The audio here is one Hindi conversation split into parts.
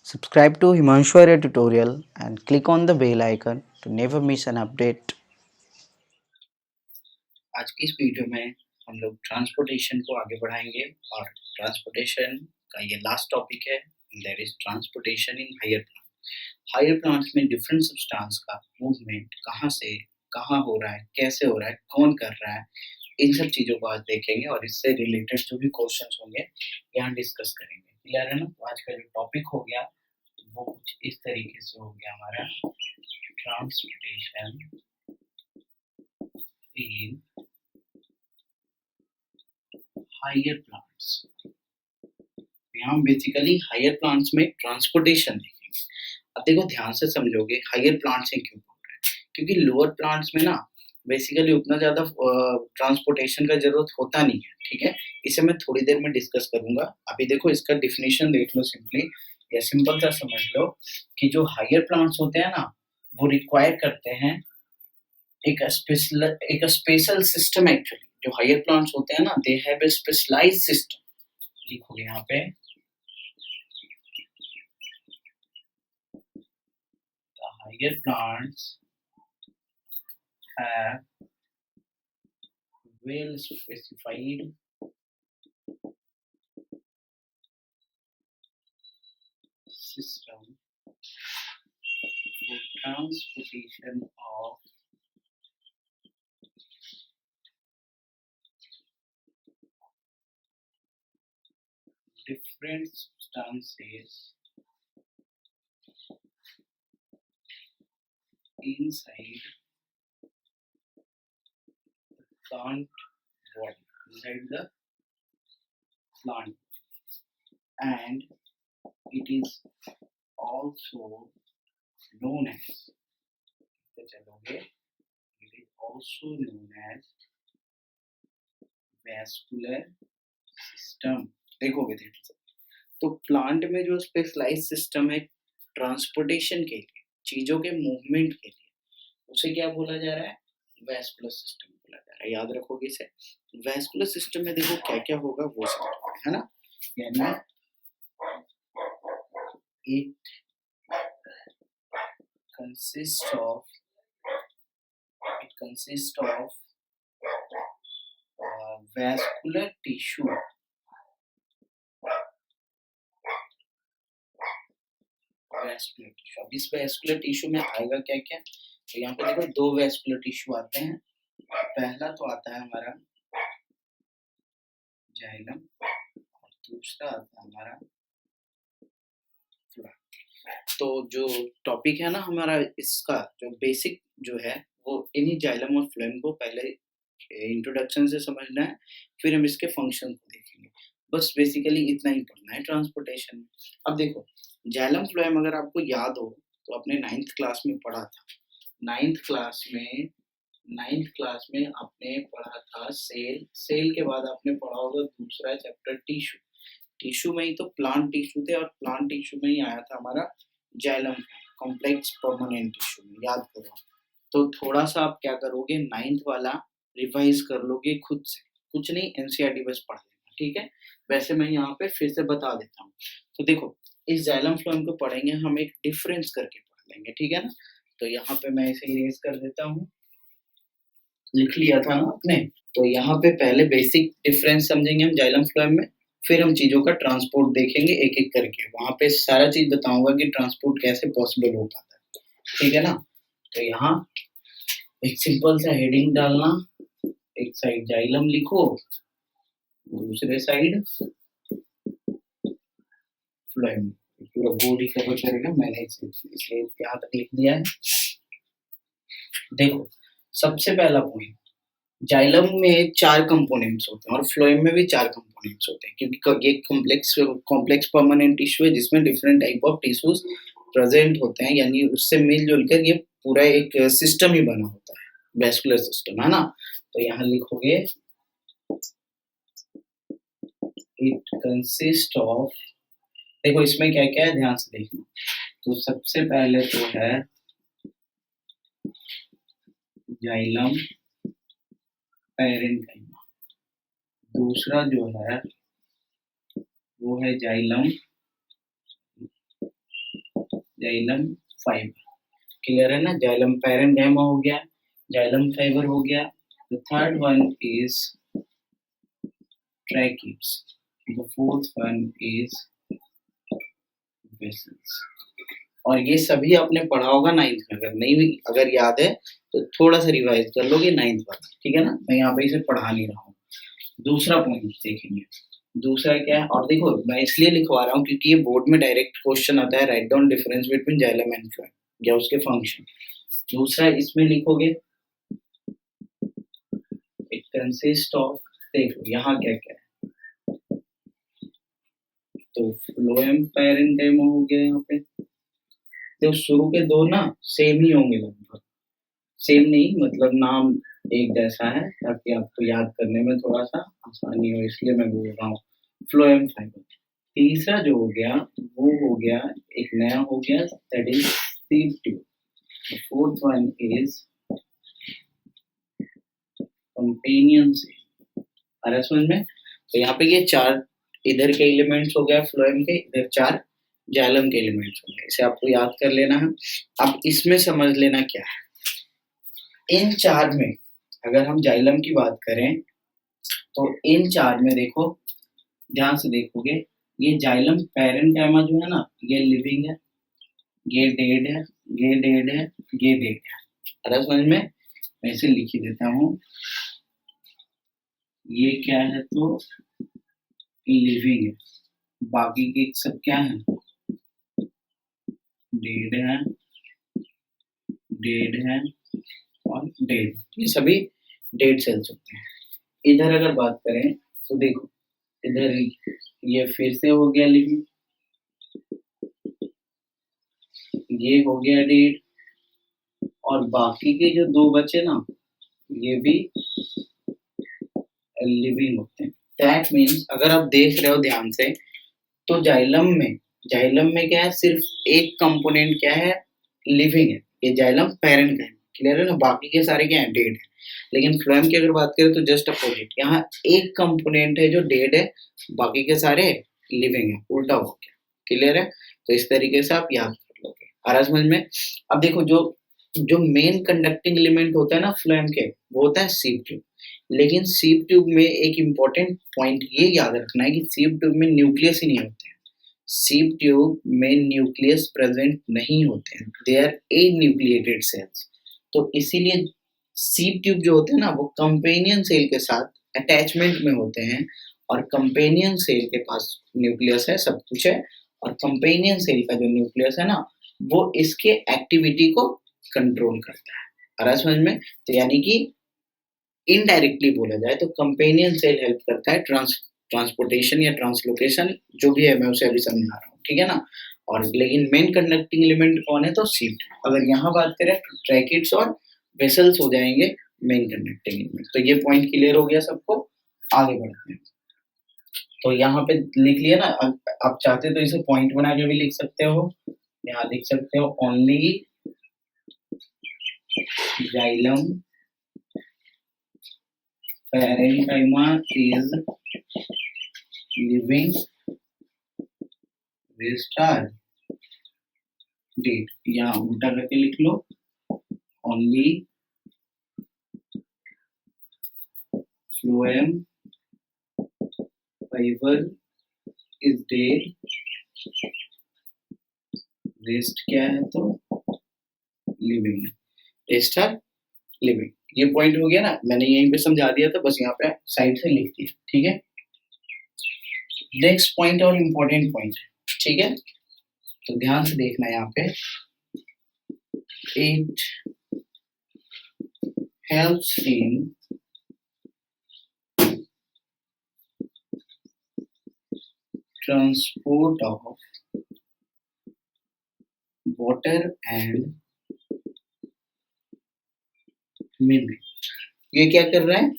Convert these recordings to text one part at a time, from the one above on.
Subscribe to Himanshu Arya tutorial and click on the bell icon to never miss an update. आज की इस वीडियो में हम लोग ट्रांसपोर्टेशन को आगे बढ़ाएंगे और ट्रांसपोर्टेशन का ये लास्ट टॉपिक है, that is transportation in higher plant. Higher plants में डिफरेंट सब्सटेंस का मूवमेंट कहाँ से कहाँ हो रहा है, कैसे हो रहा है, कौन कर रहा है, इन सब चीज़ों को आज देखेंगे और इससे रिलेटेड जो भी क्वेश्चंस होंगे यहाँ डिस्कस करेंगे। क्लियर है ना? तो आज का जो टॉपिक हो गया वो कुछ इस तरीके से हो गया हमारा, ट्रांसपोर्टेशन इन हायर प्लांट्स। यहाँ हम बेसिकली हायर प्लांट्स में ट्रांसपोर्टेशन देखेंगे। अब देखो ध्यान से समझोगे हायर प्लांट्स हैं क्यों बोल रहे हैं, क्योंकि लोअर प्लांट्स में ना बेसिकली उतना ज़्यादा ट्रांसपोर्टेशन का ज़रूरत होता नहीं है। ठीक है, इसे मैं थोड़ी देर में डिस्कस करूँगा। अभी देखो इसका डेफिनेशन देख लो सिंपली, या सिंपल सा समझ लो कि जो हायर प्लांट्स होते हैं ना वो रिक्वायर करते हैं एक स्पेशल सिस्टम। एक्चुअली जो हायर प्लांट्स होते हैं ना they have a specialised system. लिखोगे यहाँ पे higher plants have well specified system for transportation of different substances inside the plant body, inside the plant, and it is also known as, it is also known as vascular system। देखोगे तो प्लांट में जो स्पेशलाइज्ड सिस्टम है ट्रांसपोर्टेशन के लिए, चीजों के मूवमेंट के लिए, उसे क्या बोला जा रहा है? वैस्कुलर सिस्टम बोला जा रहा है। याद रखोगे इसे। वैस्कुलर सिस्टम में देखो क्या क्या होगा वो समझो, है ना? यानी it consist of vascular tissue, अब इस वैस्कुलर टिश्यू में आएगा क्या क्या? तो यहाँ पे देखो दो वैस्कुलर टिश्यू आते हैं। पहला तो आता है हमारा जाइलम और दूसरा आता है हमारा फ्लोएम। तो जो टॉपिक है ना हमारा, इसका जो बेसिक जो है वो इन्हीं जाइलम और फ्लोएम को पहले इंट्रोडक्शन से समझना है, फिर हम इसके फंक्शन को देखेंगे। बस बेसिकली इतना ही पढ़ना है ट्रांसपोर्टेशन में। अब देखो जाइलम फ्लोएम अगर आपको याद हो तो अपने 9th क्लास में पढ़ा था। 9th क्लास में आपने पढ़ा था सेल के बाद आपने पढ़ा होगा दूसरा चैप्टर टिश्यू में ही तो प्लांट टिश्यू थे और प्लांट टिश्यू में ही आया था हमारा जाइलम कॉम्प्लेक्स परमानेंट टिश्यू में। याद करो। तो थोड़ा सा आप क्या करोगे, 9th वाला रिवाइज कर लोगे खुद से, कुछ नहीं एनसीईआरटी बस पढ़ लेना। ठीक है, वैसे मैं यहाँ पे फिर से बता देता हूँ। तो देखो इस जाइलम फ्लोएम को पढ़ेंगे हम एक डिफरेंस करके पढ़ लेंगे। ठीक है ना? तो यहाँ पे मैं इसे इरेज कर देता हूँ, लिख लिया था ना आपने। तो यहाँ पे पहले बेसिक डिफरेंस समझेंगे हम जाइलम फ्लोएम में, फिर हम चीजों का ट्रांसपोर्ट देखेंगे एक एक करके। वहां पे सारा चीज बताऊंगा कि ट्रांसपोर्ट कैसे पॉसिबल हो पाता है। ठीक है ना? तो यहाँ एक सिंपल सा हेडिंग डालना, एक साइड जाइलम लिखो, दूसरे साइड फ्लोएम। पूरा बोर्ड ही कवर करेगा, मैंने इसलिए यहाँ तक लिख दिया है। देखो सबसे पहला पॉइंट, जाइलम में 4 कंपोनेंट्स होते हैं और फ्लोएम में भी 4 कंपोनेंट्स होते हैं, क्योंकि ये कॉम्प्लेक्स परमानेंट टिश्यू है जिसमें different type of tissues present होते हैं, यानी उससे मिलजुल कर ये पूरा एक सिस्टम ही बना होता है, वैस्कुलर सिस्टम, है ना? तो यहाँ लिखोगे इट कंसिस्ट ऑफ, देखो इसमें क्या क्या है ध्यान से देखना। तो सबसे पहले तो है जाइलम पैरेन्काइमा, दूसरा जो है वो है जाइलम जाइलम फाइबर, क्लियर है ना। जाइलम पैरेन्काइमा हो गया, जाइलम फाइबर हो गया। The third one is tracheids, the fourth one is vessels. और ये सभी आपने पढ़ा होगा 9th में, अगर नहीं अगर याद है तो थोड़ा सा रिवाइज कर लोगे 9th वाला, ठीक है ना। मैं यहाँ पे इसे पढ़ा नहीं रहा हूँ। दूसरा पॉइंट देखेंगे, दूसरा क्या है, और देखो मैं इसलिए लिखवा रहा हूँ क्योंकि ये बोर्ड में डायरेक्ट क्वेश्चन आता है, write down difference between xylem and phloem या उसके फंक्शन। दूसरा इसमें लिखोगे इट कंसिस्ट ऑफ, देखो यहाँ क्या क्या है, तो फ्लोएम पैरेन्काइमा हो गया यहाँ पे। तो शुरू के दो ना सेम ही होंगे लगभग, सेम नहीं मतलब नाम एक जैसा है ताकि आपको याद करने में थोड़ा सा आसानी हो, इसलिए मैं बोल रहा हूँ फ्लोएम फाइबर। तीसरा जो हो गया वो हो गया, एक नया हो गया that is sieve tube. Fourth one is companion cell. आ रहा है समझ में। तो यहाँ पे ये चार इधर के एलिमेंट्स हो गए फ्लोएम के, इधर चार जाइलम के एलिमेंट्स हो गए, इसे आपको याद कर लेना है। अब इसमें समझ लेना क्या है, इन चार में अगर हम जाइलम की बात करें तो इन चार में देखो, ध्यान से देखोगे, ये जाइलम पैरेन्काइमा जो है ना, ये लिविंग है, ये डेड है, ये डेड है, ये डेड है। अगर समझ में, मैं इसे लिख ही देता हूँ। ये क्या है तो लिविंग है, बाकी के सब क्या है, डेड है, डेड है और डेड, ये सभी डेड सेल्स होते हैं। इधर अगर बात करें तो देखो, इधर ये फिर से हो गया लिविंग, ये हो गया डेड, और बाकी के जो दो बचे ना ये भी लिविंग होते हैं। दैट मीन्स अगर आप देख रहे हो ध्यान से तो जाइलम में क्या है, सिर्फ एक कंपोनेंट क्या है, लिविंग है, ये जाइलम पैरेन्काइमा, क्लियर है ना। बाकी के सारे क्या है, डेड है। लेकिन फ्लोएम की अगर बात करें तो जस्ट अपोजिट, यहाँ एक कंपोनेंट है जो डेड है, बाकी के सारे लिविंग है, उल्टा हो गया, क्लियर है। तो इस तरीके से आप याद कर लोगे, आ रहा समझ में। अब देखो जो जो मेन कंडक्टिंग एलिमेंट होता है ना फ्लोएम के, वो होता है सीप ट्यूब। लेकिन सीप ट्यूब में एक इम्पॉर्टेंट पॉइंट ये याद रखना है कि सीप ट्यूब में न्यूक्लियस ही नहीं होते हैं। सीप ट्यूब में न्यूक्लियस प्रेजेंट नहीं होते हैं, दे आर एन्यूक्लिएटेड सेल्स। तो इसीलिए सीप ट्यूब जो होते हैं ना वो कंपेनियन सेल के साथ अटैचमेंट में होते हैं, और कंपेनियन सेल के पास न्यूक्लियस है, सब कुछ है, और कंपेनियन सेल का जो न्यूक्लियस है ना वो इसके एक्टिविटी को कंट्रोल करता है। आ रहा है समझ में। तो यानी कि इनडायरेक्टली बोला जाए तो कंपेनियन सेल हेल्प करता है ट्रांसपोर्टेशन या ट्रांसलोकेशन, जो भी है मैं उसे अभी समझा रहा हूँ, ठीक है ना। और लेकिन मेन कंडक्टिंग एलिमेंट कौन है तो सीप। अगर यहाँ बात करें तो ट्रैकिड्स और वेसल्स हो जाएंगे मेन कंडक्टिंग एलिमेंट। तो ये पॉइंट क्लियर हो गया सबको, आगे बढ़ते हैं। तो यहाँ पे लिख लिया ना, आप चाहते तो इसे पॉइंट बना के भी लिख सकते हो, यहाँ लिख सकते हो only xylem parenchyma is living, rest are dead. यहाँ उल्टा करके लिख लो, only phloem fibre is dead, rest क्या है तो लिविंग, रेस्ट आर लिविंग। ये पॉइंट हो गया ना, मैंने यहीं पे समझा दिया था, बस यहाँ पे साइड से लिख दिया, ठीक है। नेक्स्ट पॉइंट और इम्पोर्टेंट पॉइंट, ठीक है, तो ध्यान से देखना यहाँ पे। It helps in transport of water and mineral. ये क्या कर रहा है,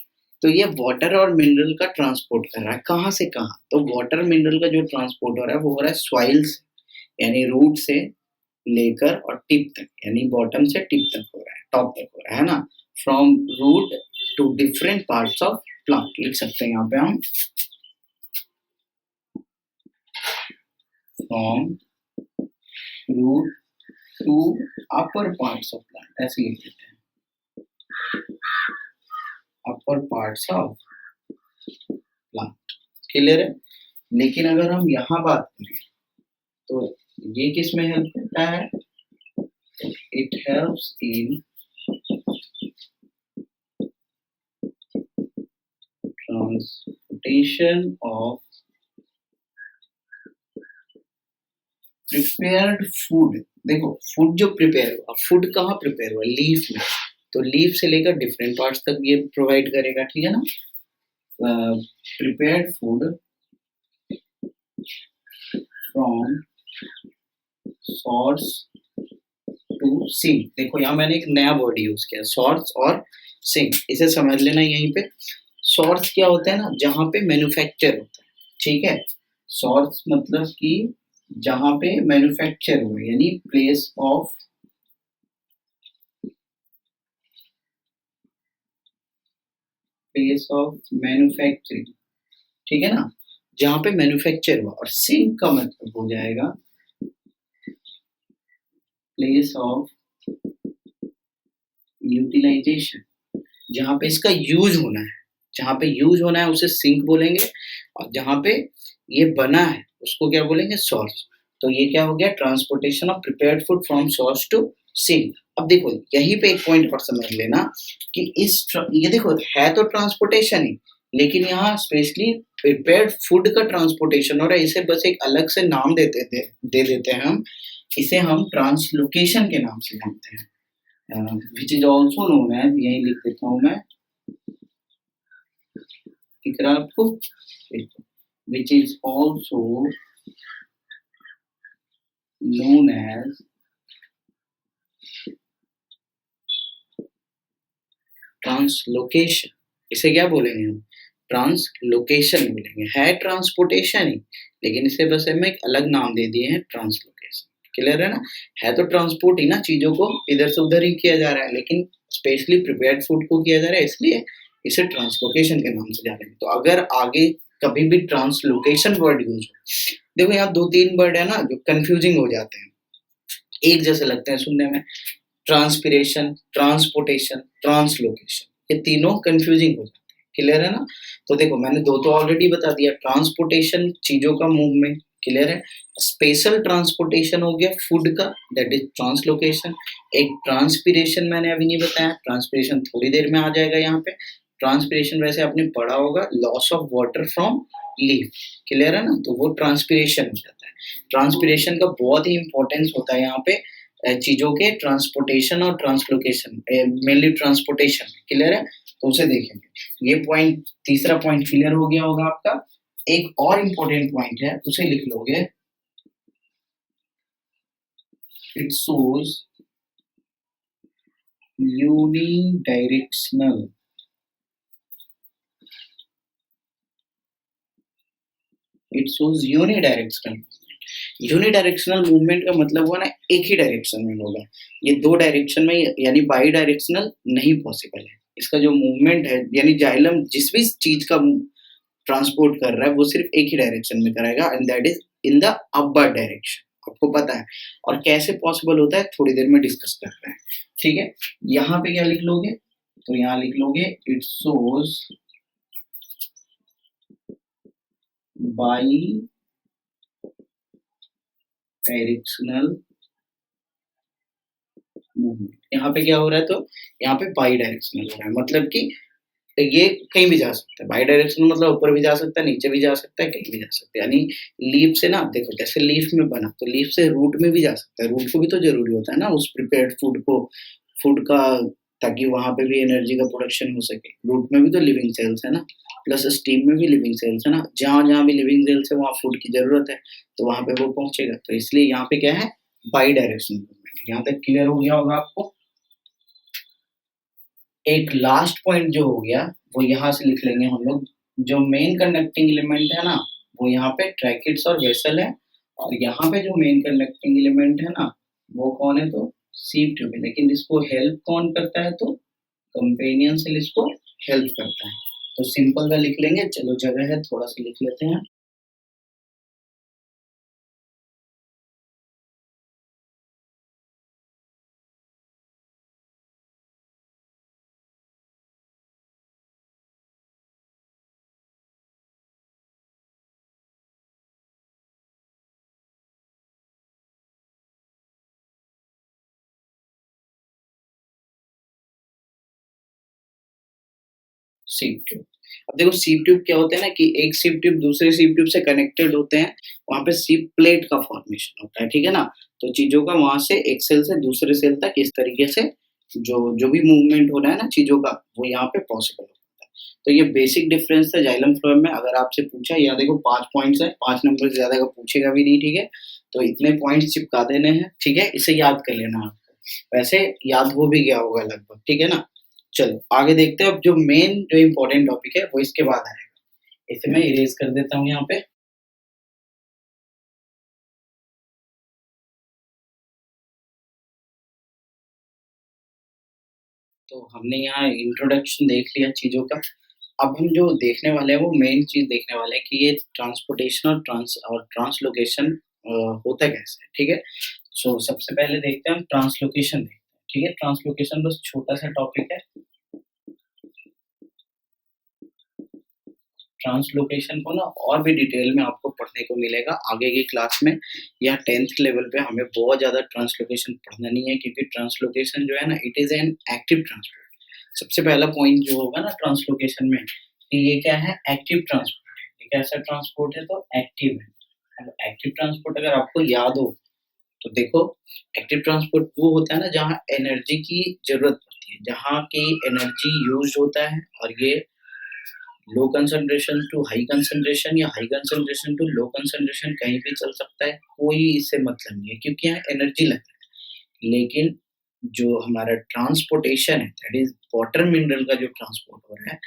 तो ये वाटर और मिनरल का ट्रांसपोर्ट कर रहा है, कहाँ से कहाँ, तो वाटर मिनरल का जो ट्रांसपोर्ट हो रहा है वो हो रहा है सॉइल से, यानी रूट से लेकर और टिप तक, यानी बॉटम से टिप तक हो रहा है, टॉप तक हो रहा है ना। From root to different parts of plant, लिख सकते हैं यहाँ पे हम, from root to upper parts of plant, ऐसे लिख देते हैं, upper parts of plant. Clear है? लेकिन अगर हम यहाँ बात करें तो ये किस में हेल्प करता है? It helps in transportation of prepared food. देखो फूड जो प्रिपेयर हुआ, फूड कहाँ प्रिपेयर हुआ? लीफ में, तो लीफ से लेकर डिफरेंट पार्ट्स तक ये प्रोवाइड करेगा, ठीक है ना? Prepared food from source to sink. देखो यहाँ मैंने एक नया वर्ड यूज किया, सोर्स और सिंक, इसे समझ लेना। यहीं पे सोर्स क्या होता है ना, जहाँ पे मैन्युफैक्चर होता है, ठीक है? सोर्स मतलब कि जहाँ पे मैन्युफैक्चर हुआ, यानी प्लेस ऑफ मैन्युफैक्चरिंग, ठीक है ना? जहाँ पे मैन्युफैक्चर हुआ। और सिंक का मतलब हो जाएगा प्लेस ऑफ यूटिलाइजेशन, जहाँ पे इसका यूज होना है, जहाँ पे यूज होना है उसे सिंक बोलेंगे, और जहाँ पे ये बना है उसको क्या बोलेंगे? सोर्स। तो ये क्या हो गया? Transportation of prepared food from source to sink. अब देखो यहीं पे एक पॉइंट और समझ लेना कि ये देखो है तो ट्रांसपोर्टेशन ही, लेकिन यहाँ स्पेशली प्रिपेयर्ड फूड का ट्रांसपोर्टेशन हो रहा है। इसे बस एक अलग से नाम दे देते हैं हम, इसे हम ट्रांसलोकेशन के नाम से जानते हैं, which is also known as, यही लिख देता हूँ मैं, दिख रहा आपको? which is also known as translocation. इसे क्या बोलेंगे हम? ट्रांसलोकेशन बोलेंगे। है ट्रांसपोर्टेशन ही, लेकिन इसे बस हम एक अलग नाम दे दिए हैं, ट्रांसलोकेशन। क्लियर है ना? है तो ट्रांसपोर्ट ही ना, चीजों को इधर से उधर ही किया जा रहा है, लेकिन स्पेशली प्रिपेयर्ड फूड को किया जा रहा है, इसलिए इसे ट्रांसलोकेशन के नाम से जानेंगे। तो अगर आगे कभी भी ट्रांसलोकेशन वर्ड यूज हो, देखो यहाँ 2-3 वर्ड है ना जो कंफ्यूजिंग हो जाते हैं, एक जैसे लगते हैं सुनने में। ट्रांसपिरेशन, ट्रांसपोर्टेशन, ट्रांसलोकेशन, ये तीनों कंफ्यूजिंग हो जाते हैं। क्लियर है ना? तो देखो मैंने दो तो ऑलरेडी बता दिया, ट्रांसपोर्टेशन चीजों का मूवमेंट, क्लियर है? स्पेशल ट्रांसपोर्टेशन हो गया फूड का, दैट इज ट्रांसलोकेशन। एक ट्रांसपिरेशन मैंने अभी नहीं बताया, ट्रांसपिरेशन थोड़ी देर में आ जाएगा यहाँ पे। ट्रांसपिरेशन वैसे आपने पढ़ा होगा, loss of water from leaf, clear है ना? तो वो ट्रांसपिरेशन हो जाता है। ट्रांसपिरेशन का बहुत ही इंपॉर्टेंस होता है यहाँ पे चीजों के ट्रांसपोर्टेशन और ट्रांसलोकेशन, मेनली ट्रांसपोर्टेशन, क्लियर है? तो उसे देखेंगे। ये पॉइंट, तीसरा पॉइंट क्लियर हो गया होगा आपका। एक और इम्पोर्टेंट पॉइंट है, उसे लिख लोगे, it shows unidirectional, it shows unidirectional. Unidirectional movement का मतलब हुआ ना एक ही डायरेक्शन में होगा, ये दो डायरेक्शन में यानी बाई डायरेक्शनल नहीं पॉसिबल है। इसका जो मूवमेंट है, यानी जाइलम जिस भी चीज का ट्रांसपोर्ट कर रहा है वो सिर्फ एक ही डायरेक्शन में कराएगा, and that is in the upward direction. आपको पता है, और कैसे पॉसिबल होता है थोड़ी देर में डिस्कस कर रहे हैं, ठीक है? यहाँ पे क्या लिख लोगे? तो यहाँ लिख लोगे, it shows by directional movement. यहाँ पे क्या हो रहा है? तो यहाँ पे बाई डायरेक्शनल हो रहा है, मतलब कि ये कहीं भी जा सकता है। बाई डायरेक्शनल मतलब ऊपर भी जा सकता है, नीचे भी जा सकता है, कहीं भी जा सकता है। यानी लीफ से ना, देखो जैसे लीफ में बना, तो लीफ से रूट में भी जा सकता है। रूट को भी तो जरूरी होता है ना उस प्रिपेयर्ड फूड को, फूड का, ताकि वहां पे भी एनर्जी का प्रोडक्शन हो सके। रूट में भी तो लिविंग सेल्स है ना, प्लस स्टीम में भी लिविंग सेल्स है ना। जहां जहां भी लिविंग सेल्स है वहां फूड की जरूरत है, तो वहां पे वो पहुंचेगा। तो इसलिए यहाँ पे क्या है? By directional movement. यहाँ तक क्लियर हो गया होगा आपको? एक लास्ट पॉइंट जो हो गया वो यहाँ से लिख लेंगे हम लोग। जो मेन कंडक्टिंग एलिमेंट है ना, वो यहाँ पे ट्रैकिट्स और वेसल है, और यहाँ पे जो मेन कंडक्टिंग एलिमेंट है ना, वो कौन है? तो सीप ट्यूब है। लेकिन इसको हेल्प कौन करता है? तो कंपेनियन सेल इसको हेल्प करता है। तो सिंपल सा लिख लेंगे। चलो जगह है, थोड़ा सा लिख लेते हैं। सीप ट्यूब। अब देखो सीप ट्यूब क्या होता है ना कि एक सीप ट्यूब दूसरे सीप ट्यूब से कनेक्टेड होते हैं, वहाँ पे सीप प्लेट का फॉर्मेशन होता है, ठीक है ना? तो चीज़ों का वहाँ से एक सेल से दूसरे सेल तक इस तरीके से जो जो भी मूवमेंट हो रहा है ना चीज़ों का, वो यहाँ पे पॉसिबल होता है। तो ये बेसिक डिफरेंस है जाइलम फ्लोएम में। अगर आपसे पूछा, यहाँ देखो 5 पॉइंट्स हैं, 5 नंबर से ज़्यादा का पूछेगा भी नहीं, ठीक है? तो इतने पॉइंट्स चिपका देने हैं, ठीक है? इसे याद कर लेना आपको। वैसे याद हो भी गया होगा लगभग, ठीक है ना? चलो आगे देखते हैं। अब जो मेन जो इम्पोर्टेंट टॉपिक है वो इसके बाद आएगा। इसे मैं इरेज़ कर देता हूँ यहाँ पे। तो हमने यहाँ इंट्रोडक्शन देख लिया चीज़ों का। अब हम जो देखने वाले हैं वो मेन चीज़ देखने वाले हैं कि ये ट्रांसपोर्टेशन और ट्रांसलोकेशन होता कैसे है, ठीक है? सो सबसे पहले देखते हैं हम ट्रांसलोकेशन देखते हैं, ठीक है? ट्रांसलोकेशन बस छोटा-सा टॉपिक है। ट्रांसलोकेशन को ना और भी डिटेल में आपको पढ़ने को मिलेगा आगे की क्लास में, या 10th लेवल पे हमें बहुत ज़्यादा ट्रांसलोकेशन पढ़ना नहीं है, क्योंकि ट्रांसलोकेशन जो है ना it is an active transport. सबसे पहला पॉइंट जो होगा ना ट्रांसलोकेशन में कि ये क्या है, एक्टिव ट्रांसपोर्ट है। ये कैसा ट्रांसपोर्ट है, तो एक्टिव है। अब एक्टिव ट्रांसपोर्ट अगर आपको याद हो तो देखो, एक्टिव ट्रांसपोर्ट वो होता है ना जहाँ एनर्जी की ज़रूरत पड़ती है, जहाँ की एनर्जी यूज़ होता है, और ये low concentration to high concentration या high concentration to low concentration कहीं भी चल सकता है, कोई इससे मतलब नहीं है, क्योंकि यहाँ एनर्जी लगता है। लेकिन जो हमारा ट्रांसपोर्टेशन है, दैट इज़ वाटर मिनरल का जो ट्रांसपोर्ट हो रहा है,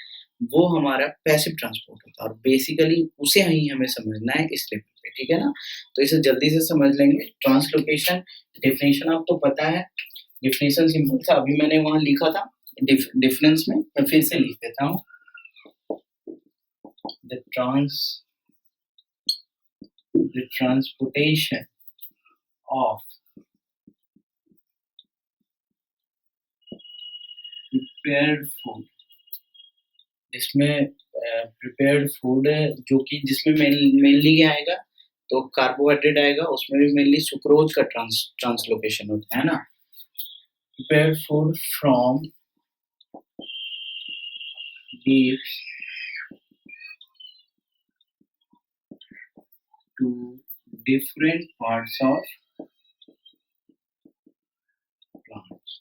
वो हमारा पैसिव ट्रांसपोर्ट होता है, और बेसिकली उसे ही हमें समझना है इस लेवल पे, ठीक है ना? तो इसे जल्दी से समझ लेंगे। ट्रांसलोकेशन डेफिनेशन आपको पता है, डेफिनेशन सिंपल था, अभी मैंने वहाँ लिखा था डिफरेंस में, मैं फिर से लिख देता हूँ। the transportation of prepared food, जिसमें प्रिपेयर्ड फूड जो कि जिसमें मेनली क्या आएगा, तो कार्बोहाइड्रेट आएगा, उसमें भी मेनली सुक्रोज का ट्रांसलोकेशन होता है ना। Prepared food from leaves to different parts of plants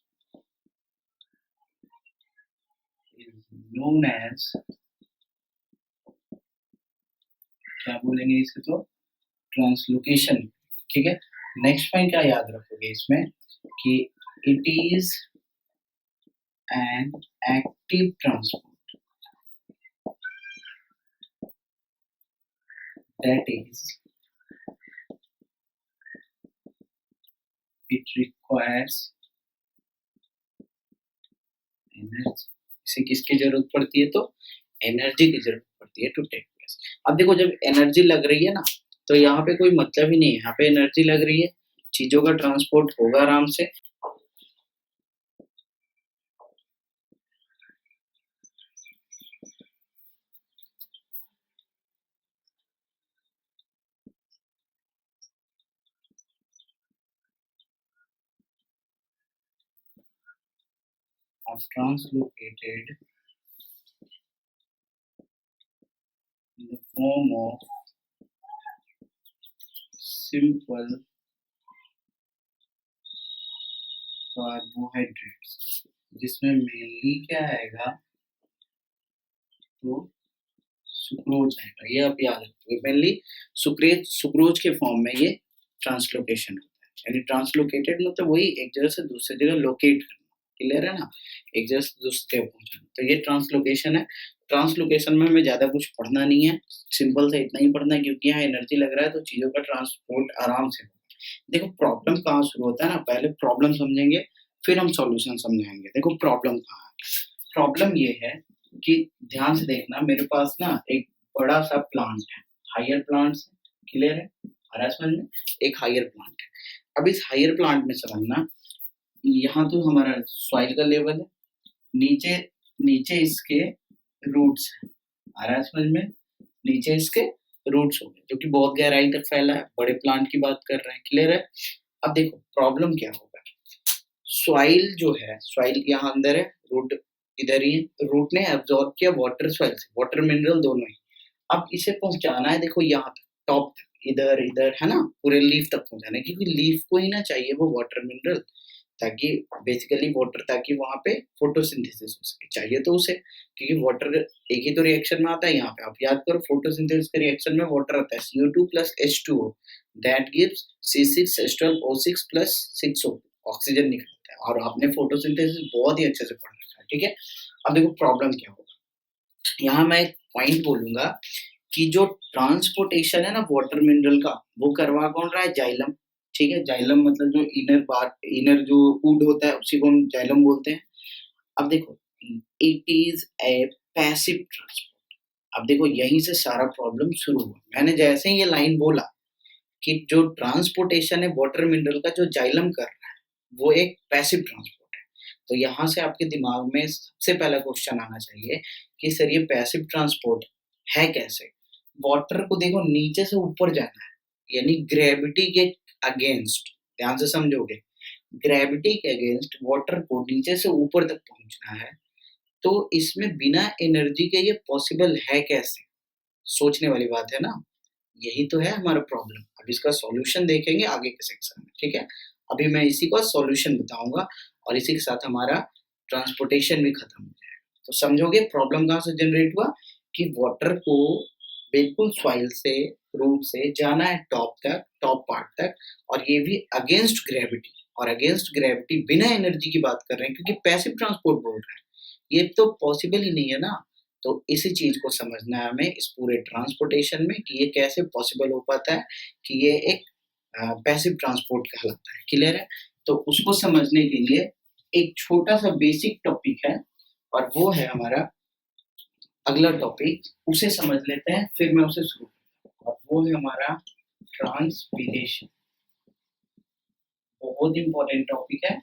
is known as, क्या बोलेंगे इसे, तो ट्रांसलोकेशन, ठीक है? नेक्स्ट पॉइंट क्या याद रखोगे इसमें कि it is an active transport, that is it requires energy. इसे किसकी जरूरत पड़ती है, तो एनर्जी की जरूरत पड़ती है टू टेक प्लेस। अब देखो, जब एनर्जी लग रही है ना, तो यहाँ पे कोई मतलब ही नहीं है, यहाँ पे एनर्जी लग रही है, चीजों का ट्रांसपोर्ट होगा आराम से। are translocated in the form of simple carbohydrates, जिसमें मेनली क्या आएगा, तो सुक्रोज आएगा। ये आप याद रखोगे, मेनली सुक्रोज के फॉर्म में ये ट्रांसलोकेशन होता है। यानी ट्रांसलोकेटेड मतलब वही एक जगह से दूसरी जगह लोकेट करना, क्लियर है ना, एक जगह से दूसरी जगह पहुंचाना, तो ये ट्रांसलोकेशन है। ट्रांसलोकेशन में हमें ज़्यादा कुछ पढ़ना नहीं है, सिंपल से इतना ही पढ़ना है, क्योंकि यहाँ एनर्जी लग रहा है तो चीज़ों का ट्रांसपोर्ट आराम से होगा। देखो प्रॉब्लम कहाँ शुरू होता है ना, पहले प्रॉब्लम समझेंगे फिर हम सॉल्यूशन समझाएंगे। देखो प्रॉब्लम कहाँ है, प्रॉब्लम ये है कि ध्यान से देखना, मेरे पास ना एक बड़ा सा प्लांट है, हायर प्लांट्स, क्लियर है, आ रहा है समझ में? एक हायर प्लांट है। अब इस हायर प्लांट में समझना, यहाँ तो हमारा सॉइल का लेवल है, नीचे नीचे इसके रूट्स हैं, आ रहा है समझ में? नीचे इसके रूट्स हो गए, जो कि बहुत गहराई तक फैला है, बड़े प्लांट की बात कर रहे हैं, क्लियर है? अब देखो प्रॉब्लम क्या होगा, सॉइल जो है, सॉइल यहाँ अंदर है, रूट इधर ही रूट ने एब्जॉर्ब किया वाटर सॉइल से, वाटर मिनरल दोनों ही। अब इसे पहुंचाना है देखो यहाँ तक, टॉप तक, इधर इधर है ना, पूरे लीफ तक पहुंचाना है, क्योंकि लीफ को ही ना चाहिए वो वाटर मिनरल, ताकि बेसिकली वाटर, ताकि वहां पे फोटोसिंथेसिस हो सके, चाहिए तो उसे, क्योंकि वाटर एक ही तो रिएक्शन में आता है। यहाँ पे आप याद करो, फोटोसिंथेसिस के रिएक्शन में वाटर आता है CO2 plus H2O, that gives C6H12O6 plus 6O, oxygen निकलता है। और आपने फोटोसिंथेसिस बहुत ही अच्छे से पढ़ रखा है, ठीक है। अब देखो प्रॉब्लम क्या होगा, यहाँ मैं एक पॉइंट बोलूंगा कि जो ट्रांसपोर्टेशन है ना वाटर मिनरल का, वो करवा कौन रहा है, जाइलम, ठीक है। जाइलम मतलब जो इनर जो वुड होता है उसी को हम जाइलम बोलते हैं। अब देखो, it is a passive transport. अब देखो यहीं से सारा प्रॉब्लम शुरू हुआ। मैंने जैसे ही ये लाइन बोला कि जो ट्रांसपोर्टेशन है वाटर मिनरल का, जो जाइलम कर रहा है, वो एक पैसिव ट्रांसपोर्ट है। तो यहाँ से आपके दिमाग में सबसे पहला क्वेश्चन आना चाहिए कि सर ये पैसिव ट्रांसपोर्ट है कैसे। वाटर को देखो नीचे से ऊपर जाना है, यानी ग्रेविटी के अगेंस्ट, ध्यान से समझोगे, ग्रेविटी के अगेंस्ट वाटर को नीचे से ऊपर तक पहुंचना है। तो इसमें बिना एनर्जी के ये पॉसिबल है कैसे, सोचने वाली बात है ना। यही तो है हमारा प्रॉब्लम। अब इसका सॉल्यूशन देखेंगे आगे के सेक्शन में, ठीक है। अभी मैं इसी का सॉल्यूशन बताऊंगा और इसी के साथ हमारा ट्रांसपोर्टेशन भी खत्म हो जाएगा। तो समझोगे प्रॉब्लम कहाँ से जनरेट हुआ कि वाटर को बिल्कुल सॉइल से, रूट से जाना है टॉप तक, टॉप पार्ट तक, और ये भी अगेंस्ट ग्रेविटी। और अगेंस्ट ग्रेविटी बिना एनर्जी की बात कर रहे हैं, क्योंकि पैसिव ट्रांसपोर्ट बोल रहे हैं, ये तो पॉसिबल ही नहीं है ना। तो इसी चीज को समझना है हमें इस पूरे ट्रांसपोर्टेशन में कि ये कैसे पॉसिबल हो पाता है कि ये एक पैसिव ट्रांसपोर्ट कहलाता है। क्लियर है। तो उसको समझने के लिए एक छोटा सा बेसिक टॉपिक है, और वो है हमारा अगला टॉपिक, उसे समझ लेते हैं, फिर मैं उसे शुरू करता हूँ। और वो है हमारा ट्रांसपीरेशन। बहुत इंपॉर्टेंट टॉपिक है,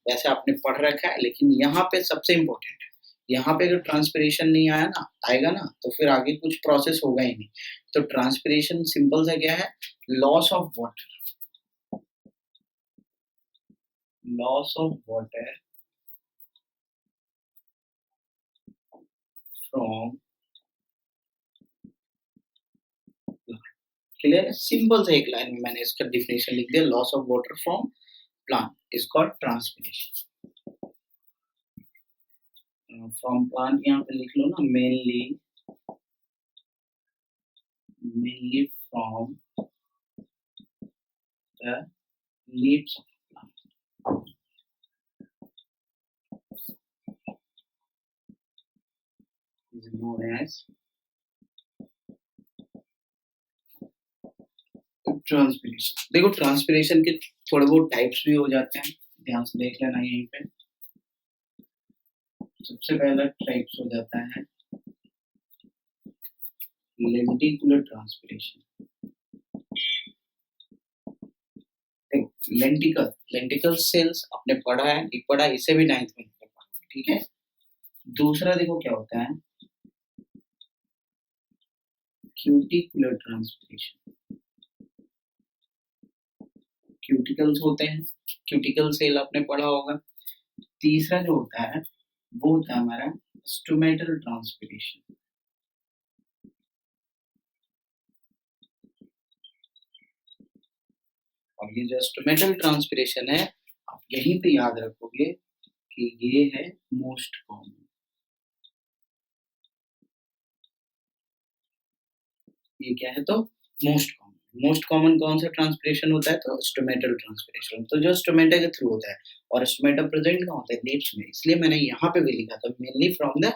वैसे आपने पढ़ रखा है, लेकिन यहाँ पे सबसे इम्पोर्टेंट है। यहाँ पे अगर ट्रांसपीरेशन नहीं आएगा ना, तो फिर आगे कुछ प्रोसेस होगा ही नहीं। तो ट्रांसपीरेशन सिंपल सा क्या है, loss of water, loss of water from, clear है। सिंपल से एक लाइन में मैंने इसका डिफिनेशन लिख दिया, loss of water from plant is called transpiration. From plant यहाँ पे लिख लो ना, mainly from the leaves of plant is known as transpiration. देखो ट्रांसपीरेशन के थोड़े बहुत टाइप्स भी हो जाते हैं, ध्यान से देख लेना यहीं पे। सबसे पहला टाइप्स हो जाता है लेंटिकुलर ट्रांसपीरेशन। लेंटिकल सेल्स आपने पढ़ा है, नहीं पढ़ा, इसे भी 9th में पढ़ा, ठीक है। दूसरा देखो क्या होता है, क्यूटिकुलर ट्रांसपीरेशन। क्यूटिकल्स होते हैं, क्यूटिकल सेल आपने पढ़ा होगा। तीसरा जो होता है वो होता है हमारा स्टोमेटल ट्रांसपीरेशन। और ये जो स्टोमेटल ट्रांसपीरेशन है, आप यहीं पे याद रखोगे कि ये है मोस्ट कॉमन। ये क्या है, तो मोस्ट कॉमन। मोस्ट कॉमन कौन सा ट्रांसपीरेशन होता है, तो स्टोमेटल ट्रांसपीरेशन। तो जो स्टोमेटा के थ्रू होता है, और स्टोमेटा प्रेजेंट कहाँ होता है, लीव्स में, इसलिए मैंने यहाँ पे भी लिखा था mainly from the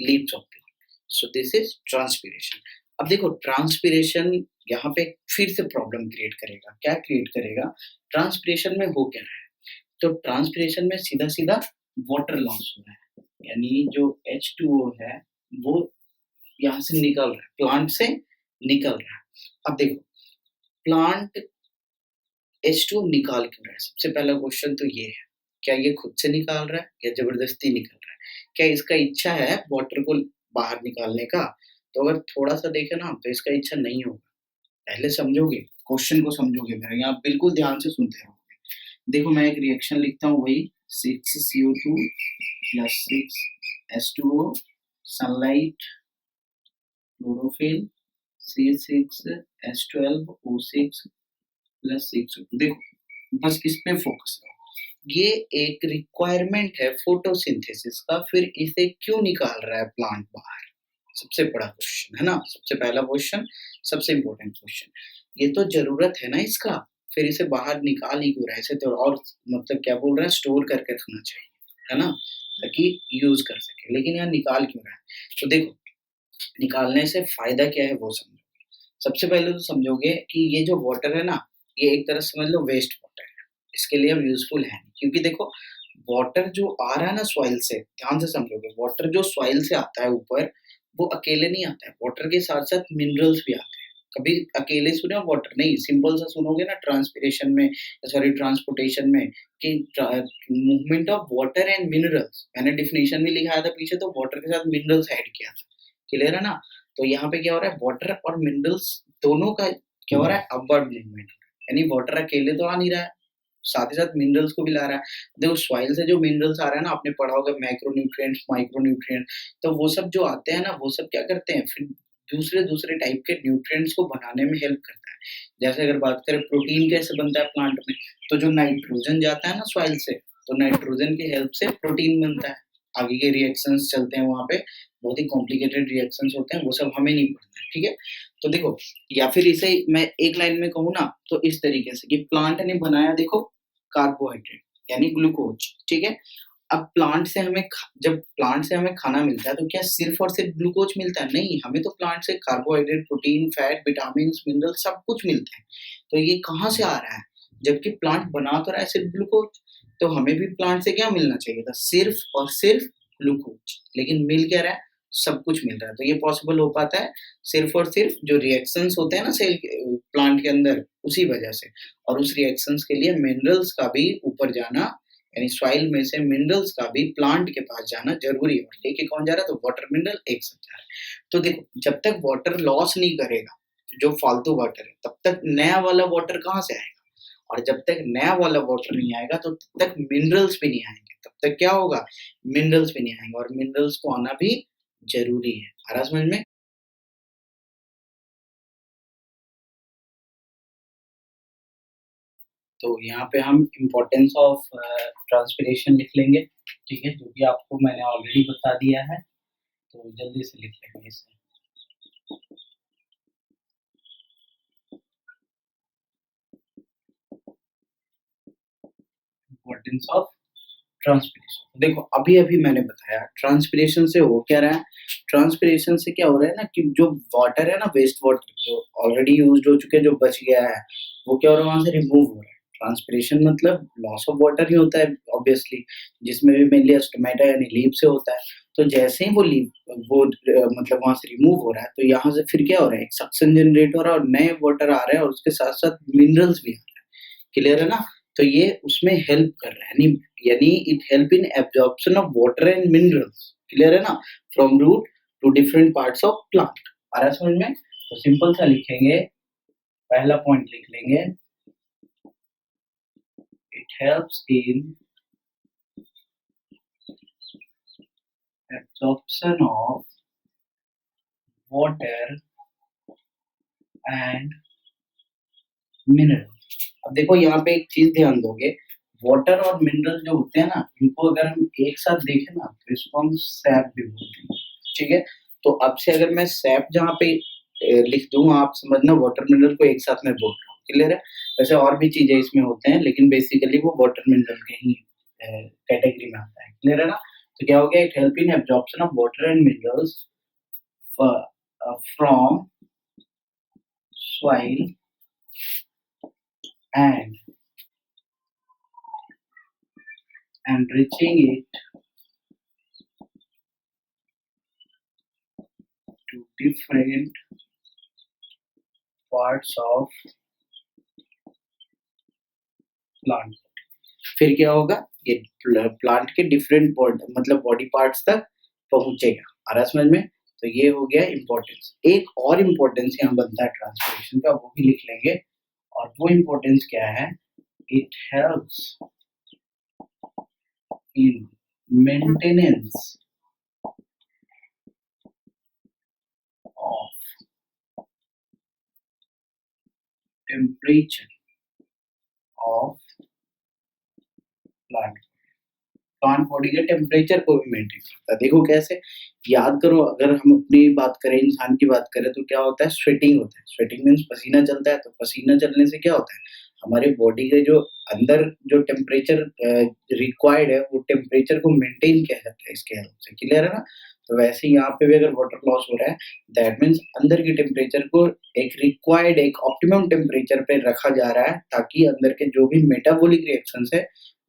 leaves of plant. So this is transpiration. अब देखो ट्रांसपीरेशन यहाँ पे फिर से प्रॉब्लम क्रिएट करेगा। क्या क्रिएट करेगा, ट्रांसपीरेशन में हो क्या रहा है, तो ट्रांसपीरेशन में सीधा सीधा वाटर लॉस हो रहा है, यानी जो H2O है वो यहाँ से निकल रहा है, प्लांट से निकल रहा है। अब देखो प्लांट H2O निकाल क्यों रहा है, सबसे पहला क्वेश्चन तो ये है, क्या ये खुद से निकाल रहा है या जबरदस्ती निकल रहा है, क्या इसका इच्छा है वाटर को बाहर निकालने का। तो अगर थोड़ा सा देखे ना, तो इसका इच्छा नहीं होगा। पहले समझोगे, क्वेश्चन को समझोगे मेरा, यहाँ बिल्कुल ध्यान से सुनते रहोगे। देखो मैं एक रिएक्शन लिखता हूँ, वही 6CO2 plus 6H2O, sunlight, chlorophyll, C6H12O6 plus 6O2। देखो बस इस पे फोकस करो। ये एक रिक्वायरमेंट है फोटोसिंथेसिस का, फिर इसे क्यों निकाल रहा है प्लांट बाहर? सबसे बड़ा क्वेश्चन है ना, सबसे पहला क्वेश्चन, सबसे इम्पोर्टेंट क्वेश्चन। ये तो जरूरत है ना इसका, फिर इसे बाहर निकाल ही क्यों रहा है? इसे तो और मतलब क्या बोल रहा है, स्टोर करके रखना चाहिए, है ना, ताकि यूज कर सके, लेकिन यहाँ निकाल क्यों रहा है? तो देखो निकालने से फायदा क्या है वो समझो। सबसे पहले तो समझोगे कि ये जो वाटर है ना, ये एक तरह से समझ लो वेस्ट वाटर है, इसके लिए अब यूजफुल है नहीं, क्योंकि देखो वाटर जो आ रहा है ना सॉइल से, ध्यान से समझोगे, वाटर जो सॉइल से आता है ऊपर, वो अकेले नहीं आता है, वाटर के साथ साथ मिनरल्स भी आते हैं। कभी अकेले सुने हो वाटर? नहीं, सिंपल सा सुनोगे ना ट्रांसपिरेशन में, सॉरी ट्रांसपोर्टेशन में, कि movement of water and minerals, मैंने डिफिनेशन भी लिखाया था पीछे, तो वाटर के साथ मिनरल्स ऐड किया था, क्लियर है ना? तो यहाँ पे क्या हो रहा है, वाटर और मिनरल्स दोनों का क्या हो रहा है, अपवर्ड मूवमेंट, यानी वाटर अकेले तो आ नहीं रहा है, साथ ही साथ मिनरल्स को भी ला रहा है। देखो सॉइल से जो मिनरल्स आ रहा है ना, आपने पढ़ा होगा मैक्रोन्यूट्रिएंट्स, माइक्रोन्यूट्रिएंट्स, तो वो सब जो आते हैं ना, वो सब क्या करते हैं, फिर दूसरे टाइप के न्यूट्रिएंट्स को बनाने में हेल्प करता है। जैसे अगर बात करें प्रोटीन कैसे बनता है प्लांट में, तो जो नाइट्रोजन जाता है ना सॉइल से, तो नाइट्रोजन की हेल्प से प्रोटीन बनता है। आगे के रिएक्शंस चलते हैं वहाँ पे, बहुत ही कॉम्प्लिकेटेड रिएक्शंस होते हैं, वो सब हमें नहीं पढ़ना है, ठीक है? तो देखो, या फिर इसे मैं एक लाइन में कहूँ ना, तो इस तरीके से कि प्लांट ने बनाया, देखो कार्बोहाइड्रेट यानी ग्लूकोज, ठीक है? अब प्लांट से हमें जब प्लांट से हमें खाना मिलता है, तो क्या सिर्फ और सिर्फ ग्लूकोज मिलता है? नहीं, हमें तो प्लांट से carbohydrate, protein, fat, vitamin, mineral सब कुछ मिलते हैं। तो ये कहाँ से आ रहा है? जबकि प्लांट बना तो रहा है सिर्फ ग्लूकोज, तो हमें भी प्लांट से क्या मिलना चाहिए था? सिर्फ और सिर्फ ग्लूकोज, लेकिन मिल क्या रहा है? सब कुछ मिल रहा है। तो ये पॉसिबल हो पाता है सिर्फ और सिर्फ जो रिएक्शंस होते हैं ना सेल प्लांट के अंदर, उसी वजह से। और उस रिएक्शंस के लिए मिनरल्स का भी ऊपर जाना, यानी सॉइल में से मिनरल्स का भी प्लांट के पास जाना जरूरी है। लेके कौन जा रहा है? तो वाटर मिनरल एक साथ जा रहा है। तो देखो जब तक वाटर लॉस नहीं करेगा जो फालतू वाटर है, तब तक नया वाला वाटर कहाँ से आएगा? और जब तक नया वाला वाटर नहीं आएगा, तो तब तक मिनरल्स भी नहीं आएंगे। तब तक क्या होगा? मिनरल्स भी नहीं आएंगे, और मिनरल्स को आना भी जरूरी है। आ रहा समझ में? तो यहाँ पे हम इम्पोर्टेंस ऑफ ट्रांसपिरेशन लिख लेंगे, ठीक है, जो कि आपको मैंने ऑलरेडी बता दिया है, तो जल्दी से लिख लेंगे इसे। Importance of transpiration. देखो अभी अभी मैंने बताया ट्रांसपिरेशन से हो क्या रहा है। ट्रांसपिरेशन से क्या हो रहा है ना, कि जो वाटर है ना, वेस्ट वाटर जो ऑलरेडी यूज्ड हो चुके हैं, जो बच गया है, वो क्या हो रहा है, वहां से रिमूव हो रहा है। ट्रांसपिरेशन मतलब लॉस ऑफ वाटर ही होता है ऑब्वियसली, जिसमें भी मेनली स्टोमेटा यानी लीफ से होता है। तो जैसे ही वो लीफ मतलब वहां से रिमूव हो रहा है, तो यहाँ से फिर क्या हो रहा है, एक सक्शन जनरेट हो रहा है और नए वाटर आ रहे हैं, और उसके साथ साथ मिनरल्स भी आ रहे हैं, क्लियर है ना? तो ये उसमें हेल्प कर रहा है, यानी it help in absorption of water and minerals, clear है ना, from root to different parts of plant. आ रहा है समझ में? तो सिंपल सा लिखेंगे, पहला पॉइंट लिख लेंगे, it helps in absorption of water and mineral. अब देखो यहाँ पे एक चीज ध्यान दोगे, वाटर और मिनरल जो होते हैं ना, इनको अगर हम एक साथ देखें ना, तो इसको हम सैप भी बोलते हैं, ठीक है? तो अब से अगर मैं सैप जहाँ पे लिख दूं, आप समझना वाटर मिनरल को एक साथ में बोल रहा हूँ, क्लियर है? वैसे और भी चीजें इसमें होते हैं, लेकिन बेसिकली वो वाटर मिनरल के ही कैटेगरी में आता है, क्लियर है ना? तो क्या हो गया, it help in absorption of water and minerals from soil and enriching it to different parts of plant। फिर क्या होगा, ये प्लांट के डिफरेंट मतलब बॉडी पार्ट्स तक पहुंचेगा। आ रहा समझ में? तो ये हो गया इम्पोर्टेंस। एक और इम्पोर्टेंस यहाँ बनता है ट्रांसपिरेशन का, वो भी लिख लेंगे, और वो इम्पोर्टेंस क्या है, it helps in maintenance of temperature of plant plant body के टेम्परेचर को भी मेंटेन करता है। देखो कैसे, याद करो, अगर हम अपनी बात करें, इंसान की बात करें, तो क्या होता है, स्वेटिंग होता है। स्वेटिंग मीन्स पसीना चलता है, तो पसीना चलने से क्या होता है, हमारे बॉडी के जो अंदर जो टेम्परेचर रिक्वायर्ड है, वो टेम्परेचर को मेंटेन किया जाता है इसके हेल्प से। क्लियर है ना? तो वैसे ही यहाँ पे भी अगर वाटर लॉस हो रहा है, दैट मीन्स अंदर के टेम्परेचर को एक रिक्वायर्ड, एक ऑप्टिमम टेम्परेचर पे रखा जा रहा है, ताकि अंदर के जो भी मेटाबॉलिक रिएक्शंस है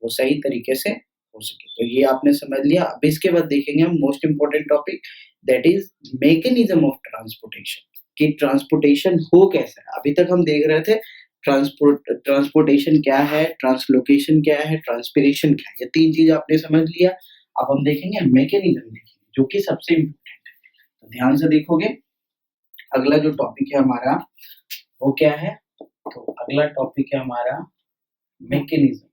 वो सही तरीके से हो सके। तो ये आपने समझ लिया। अब इसके बाद देखेंगे हम most important topic, that is mechanism of transportation, कि ट्रांसपोर्टेशन हो कैसा है। अभी तक हम देख रहे थे ट्रांसपोर्टेशन क्या है, ट्रांसलोकेशन क्या है, ट्रांसपिरेशन क्या है, ये तीन चीज आपने समझ लिया। अब हम देखेंगे मैकेनिज्म, देखेंगे जो कि सबसे इम्पोर्टेंट है। तो ध्यान से देखोगे, अगला जो टॉपिक है हमारा वो क्या है, तो अगला टॉपिक है हमारा मैकेनिज्म।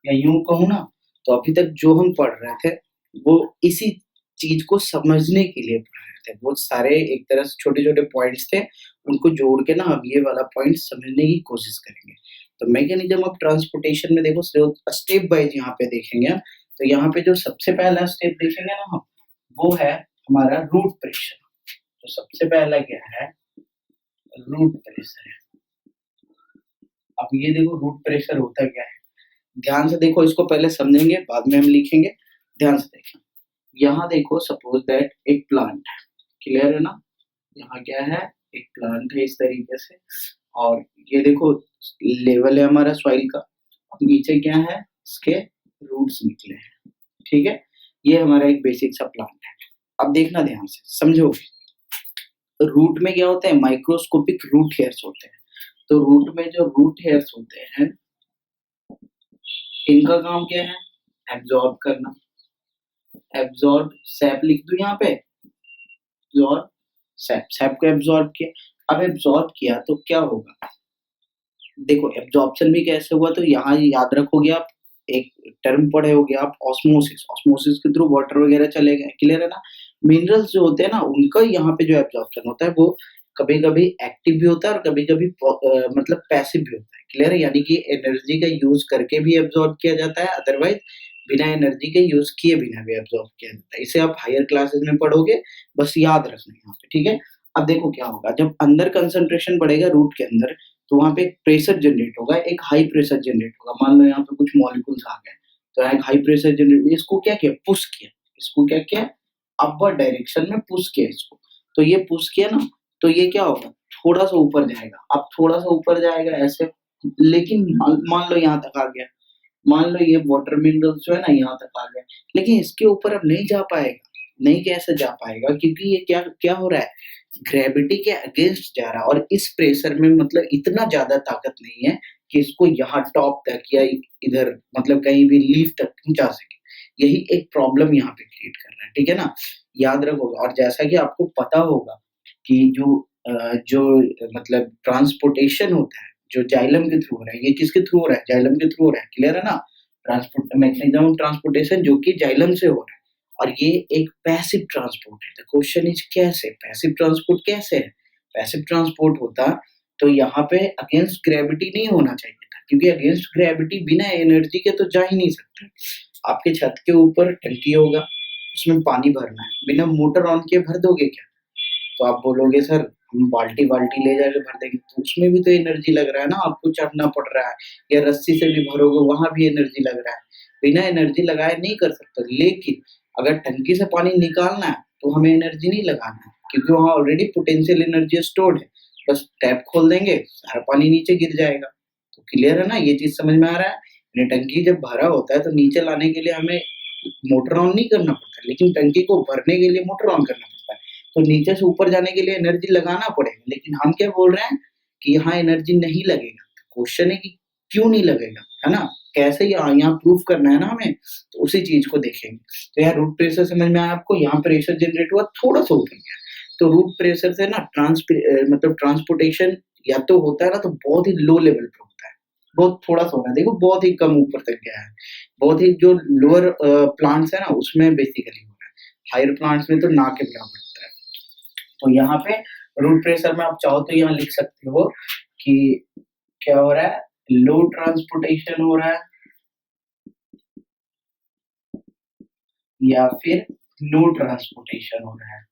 या यूं कहूँ ना, तो अभी तक जो हम पढ़ रहे थे वो इसी चीज को समझने के लिए पढ़ रहे थे। वो सारे एक तरह से छोटे-छोटे पॉइंट्स थे, उनको जोड़ के ना हम ये वाला पॉइंट समझने की कोशिश करेंगे। तो मैकेनिज्म ऑफ ट्रांसपोर्टेशन में देखो, स्टेप वाइज यहाँ पे देखेंगे हम। तो यहाँ पे जो सबसे पहला स्टेप देखेंगे ना हम, वो है हमारा रूट प्रेशर। तो सबसे पहला क्या है, रूट प्रेशर है। अब ये देखो रूट प्रेशर होता क्या है, ध्यान से देखो, इसको पहले समझेंगे बाद में हम लिखेंगे। ध्यान से देखें, यहाँ देखो, सपोज दैट एक प्लांट है। क्लियर है ना? यहाँ क्या है, एक प्लांट है इस तरीके से, और ये देखो लेवल है हमारा सॉइल का, नीचे क्या है, इसके रूट्स निकले हैं। ठीक है, ये हमारा एक बेसिक सा प्लांट है। अब देखना ध्यान से, समझो, रूट में क्या होता है, माइक्रोस्कोपिक रूट हेयर्स होते हैं। तो रूट में जो रूट हेयर्स होते हैं, इनका काम क्या है, एब्जॉर्ब करना। एब्जॉर्ब, सैप लिख दूं यहाँ पे, एब्जॉर्ब सैप, सैप को एब्जॉर्ब किया। अब एब्जॉर्ब किया तो क्या होगा, देखो एब्जॉर्प्शन भी कैसे हुआ, तो यहाँ याद रखोगे आप, एक टर्म पढ़े होगे आप, ऑस्मोसिस। ऑस्मोसिस के थ्रू वाटर वगैरह चले गए। क्लियर है ना? मिनरल्स जो होते हैं ना, उनका यहाँ पे जो एब्जॉर्प्शन होता है, वो कभी-कभी एक्टिव भी होता है और कभी-कभी मतलब पैसिव भी होता है। क्लियर है? यानी कि एनर्जी का यूज़ करके भी एब्जॉर्ब किया जाता है, अदरवाइज़ बिना एनर्जी के यूज़ किए बिना भी एब्जॉर्ब किया जाता है। इसे आप हायर क्लासेस में पढ़ोगे, बस याद रखना यहाँ पे, ठीक है? अब देखो क्या होगा, जब अंदर कंसंट्रेशन बढ़ेगा रूट के अंदर, तो वहाँ पे एक प्रेशर जनरेट होगा, एक हाई प्रेशर जनरेट होगा। मान लो यहाँ पे कुछ मॉलिक्यूल्स आ गए, तो एक हाई प्रेशर जनरेट, इसको क्या किया, पुश किया। इसको क्या किया, अपवर्ड डायरेक्शन में पुश किया इसको। तो ये पुश किया ना, तो ये क्या होगा, थोड़ा सा ऊपर जाएगा। अब थोड़ा सा ऊपर जाएगा ऐसे, लेकिन मान लो यहाँ तक आ गया। मान लो ये वाटर मिनरल्स जो है ना, यहाँ तक आ गया, लेकिन इसके ऊपर अब नहीं जा पाएगा। नहीं कैसे जा पाएगा, क्योंकि ये क्या क्या हो रहा है, ग्रेविटी के अगेंस्ट जा रहा है, और इस प्रेशर में मतलब इतना ज्यादा ताकत नहीं है कि इसको यहाँ टॉप तक या इधर मतलब कहीं भी लीफ तक पहुंचा सके। यही एक प्रॉब्लम यहाँ पे क्रिएट कर रहा है। ठीक है ना? याद रखोगे। और जैसा कि आपको पता होगा कि जो मतलब ट्रांसपोर्टेशन होता है, जो जाइलम के थ्रू हो रहा है, ये किसके थ्रू हो रहा है, जाइलम के थ्रू हो रहा है। क्लियर है ना? ट्रांसपोर्ट मैकेनिज्म ऑफ ट्रांसपोर्टेशन जो कि जाइलम से हो रहा है, और ये एक पैसिव ट्रांसपोर्ट है। द क्वेश्चन इज कैसे, पैसिव ट्रांसपोर्ट कैसे है? पैसिव ट्रांसपोर्ट होता तो यहाँ पे अगेंस्ट ग्रेविटी नहीं होना चाहिए था, क्योंकि अगेंस्ट ग्रेविटी बिना एनर्जी के तो जा ही नहीं सकता। आपके छत के ऊपर टंकी होगा, उसमें पानी भरना है, बिना मोटर ऑन किए भर दोगे क्या? तो आप बोलोगे सर हम बाल्टी-वाल्टी ले जाके भर देंगे, तो उसमें भी तो एनर्जी लग रहा है ना, आपको चढ़ना पड़ रहा है, या रस्सी से भी भरोगे वहाँ भी एनर्जी लग रहा है। बिना एनर्जी लगाए नहीं कर सकते। लेकिन अगर टंकी से पानी निकालना है, तो हमें एनर्जी नहीं लगाना है, क्योंकि वहाँ ऑलरेडी पोटेंशियल एनर्जी स्टोर्ड है। बस टैप खोल देंगे, सारा पानी नीचे गिर जाएगा। तो क्लियर है ना? ये चीज़ समझ में आ रहा है? यानी टंकी जब भरा होता है, तो नीचे लाने के लिए हमें मोटर ऑन नहीं करना पड़ता, लेकिन टंकी को भरने के लिए मोटर ऑन करना पड़ता है। तो नीचे से ऊपर जाने के लिए एनर्जी लगाना पड़ेगा, लेकिन हम क्या बोल रहे हैं कि यहाँ एनर्जी नहीं लगेगा। क्वेश्चन है कि क्यों नहीं लगेगा, है ना? कैसे यहाँ प्रूफ करना है ना हमें, तो उसी चीज को देखेंगे। तो यहाँ रूट प्रेशर समझ में आया आपको, यहाँ प्रेशर जनरेट हुआ, थोड़ा सा ऊपर गया, तो रूट प्रेशर से ना मतलब ट्रांसपोर्टेशन या तो होता है ना तो बहुत ही लो लेवल पे होता है, बहुत थोड़ा-सा होता है, देखो बहुत ही कम ऊपर तक गया है। बहुत ही जो लोअर प्लांट्स है ना उसमें बेसिकली हो रहा है, हायर प्लांट्स में तो ना के बराबर होता है। तो यहाँ पे रूट प्रेशर में आप चाहो तो यहाँ लिख सकते हो कि क्या हो रहा है, लो ट्रांसपोर्टेशन हो रहा है या फिर नो ट्रांसपोर्टेशन हो रहा है।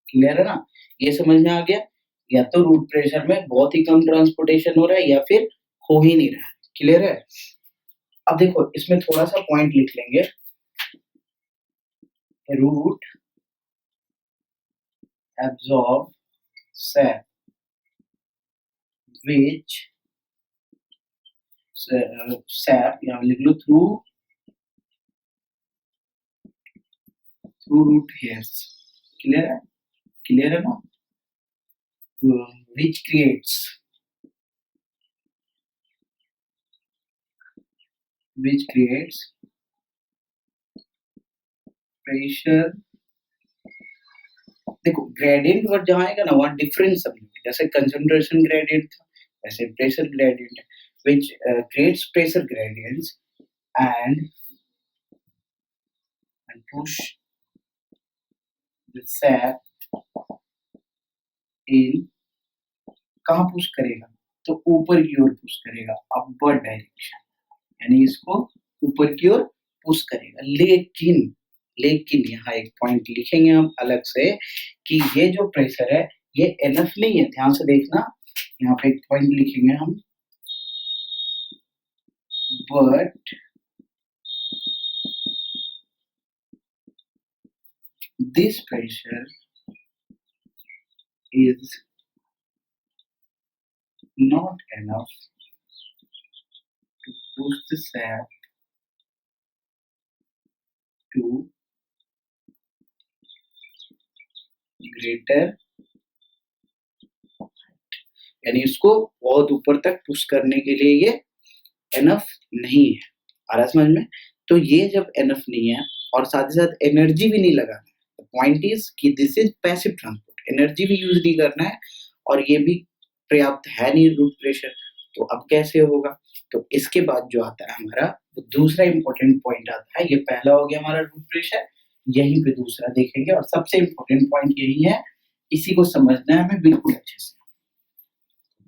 क्लियर है ना? ये समझ में आ गया? या तो रूट प्रेशर में बहुत ही कम ट्रांसपोर्टेशन हो रहा है या फिर हो ही नहीं रहा है। क्लियर है? अब देखो इसमें थोड़ा-सा पॉइंट लिख लेंगे। Root absorb sap which sap यहाँ लिख लो through root hairs। क्लियर है? क्लियर है ना? which creates pressure। देखो ग्रेडियंट वर्ड जहाँ आएगा ना वहाँ डिफरेंस समझो, जैसे कंसंट्रेशन ग्रेडियंट था वैसे प्रेशर ग्रेडियंट है, which creates pressure gradients and push the sap in। कहाँ पुश करेगा? तो ऊपर की ओर पुश करेगा, अपवर्ड डायरेक्शन, यानी इसको ऊपर की ओर पुश करेगा। लेकिन यहाँ एक पॉइंट लिखेंगे हम अलग से कि ये जो प्रेशर है ये एनफ नहीं है। ध्यान से देखना, यहाँ पे एक पॉइंट लिखेंगे हम, but this pressure is not enough to push the sap to greater, यानी इसको बहुत ऊपर तक पुश करने के लिए ये एनफ नहीं है। आ रहा समझ में? तो ये जब एनफ नहीं है और साथ ही साथ एनर्जी भी नहीं लगाना है, पॉइंट इज कि this is passive transport, energy भी यूज नहीं करना है और ये भी पर्याप्त है नहीं रूट प्रेशर, तो अब कैसे होगा? तो इसके बाद जो आता है हमारा वो दूसरा इंपॉर्टेंट पॉइंट आता है। ये पहला हो गया हमारा रूट प्रेशर, यहीं पे दूसरा देखेंगे और सबसे इंपॉर्टेंट पॉइंट यही है, इसी को समझना है हमें बिल्कुल अच्छे से।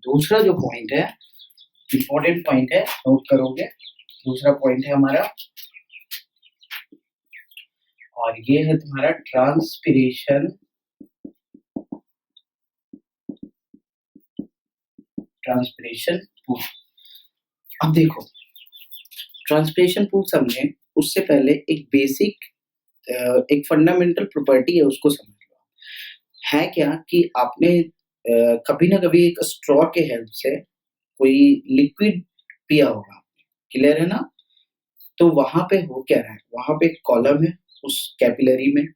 दूसरा जो पॉइंट है इंपॉर्टेंट पॉइंट है, नोट करोगे, दूसरा पॉइंट है हमारा और ये है तुम्हारा ट्रांसपिरेशन पूल। अब देखो ट्रांसपिरेशन पूल समझे उससे पहले एक बेसिक एक फंडामेंटल प्रॉपर्टी है उसको समझ लो। है क्या कि आपने कभी ना कभी एक स्ट्रॉ के हेल्प से कोई लिक्विड पिया होगा, क्लियर है ना? तो वहां पे हो क्या रहा है, वहां पे एक कॉलम है उस कैपिलरी में,